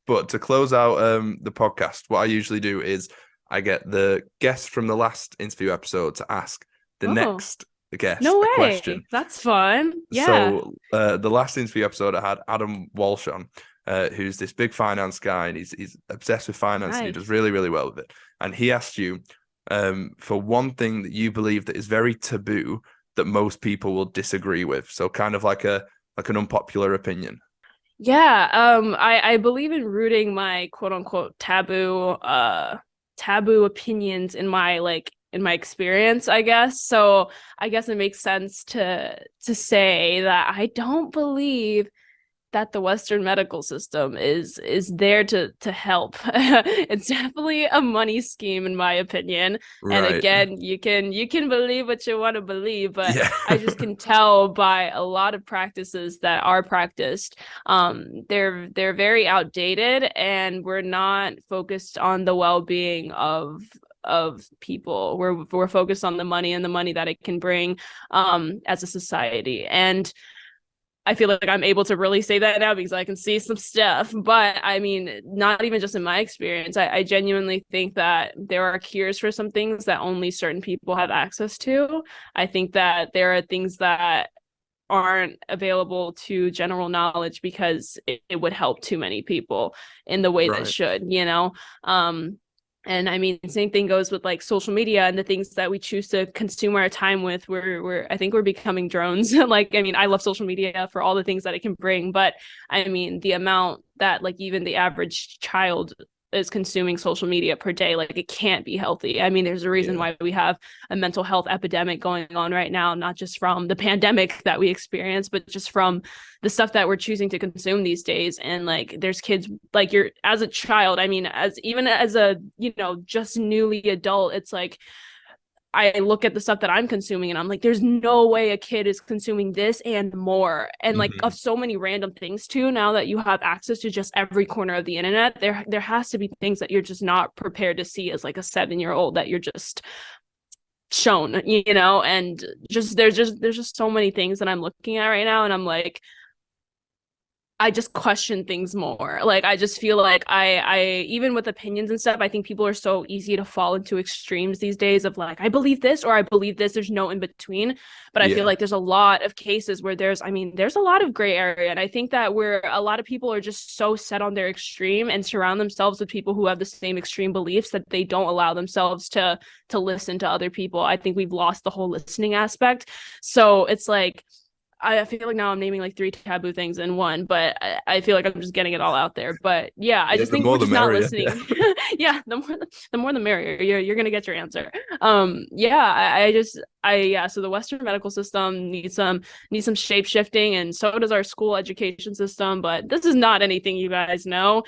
But to close out the podcast, what I usually do is I get the guest from the last interview episode to ask the Oh, next guest no a question. way. That's fun. Yeah. So the last interview episode, I had Adam Walsh on, who's this big finance guy, and he's obsessed with finance, and he does Nice. really, really well with it. And he asked you for one thing that you believe that is very taboo that most people will disagree with. So kind of like an unpopular opinion. Yeah, I believe in rooting my quote unquote taboo opinions in my in my experience, I guess. So I guess it makes sense to say that I don't believe that the Western medical system is there to help. It's definitely a money scheme, in my opinion. And Right. again, you can believe what you want to believe, but Yeah. I just can tell by a lot of practices that are practiced. They're very outdated, and we're not focused on the well-being of people. We're focused on the money and the money that it can bring as a society. And I feel like I'm able to really say that now because I can see some stuff. But I mean, not even just in my experience. I genuinely think that there are cures for some things that only certain people have access to. I think that there are things that aren't available to general knowledge because it would help too many people in the way that Right. should. And I mean, same thing goes with like social media and the things that we choose to consume our time with. I think we're becoming drones. Like, I mean, I love social media for all the things that it can bring, but I mean, the amount that like even the average child is consuming social media per day, like it can't be healthy. I mean, there's a reason Yeah. why we have a mental health epidemic going on right now, not just from the pandemic that we experience, but just from the stuff that we're choosing to consume these days. And like there's kids like you're as a child, I mean, as even as a, just newly adult, it's like I look at the stuff that I'm consuming and I'm like, there's no way a kid is consuming this and more. And like of Hmm. so many random things too, now that you have access to just every corner of the internet, there has to be things that you're just not prepared to see as like a 7-year old that you're just shown, and there's just so many things that I'm looking at right now and I'm like, I just question things more. Like I just feel like I even with opinions and stuff, I think people are so easy to fall into extremes these days of like I believe this or I believe this. There's no in between. But I feel Yeah. like there's a lot of cases where there's a lot of gray area. And I think that where a lot of people are just so set on their extreme and surround themselves with people who have the same extreme beliefs that they don't allow themselves to listen to other people. I think we've lost the whole listening aspect. So it's like I feel like now I'm naming like three taboo things in one, but I feel like I'm just getting it all out there. But yeah, I Yeah. just The think we're more the just not merrier. Yeah. listening. Yeah, the more the merrier. You're gonna get your answer. Yeah, yeah. So the Western medical system needs some shape shifting, and so does our school education system. But this is not anything you guys know.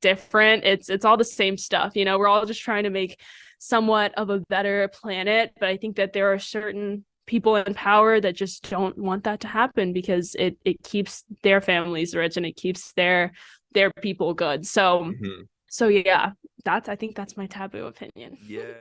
Different. It's all the same stuff. We're all just trying to make somewhat of a better planet, but I think that there are certain people in power that just don't want that to happen because it keeps their families rich and it keeps their people good. So Hmm. so yeah, I think that's my taboo opinion. Yeah.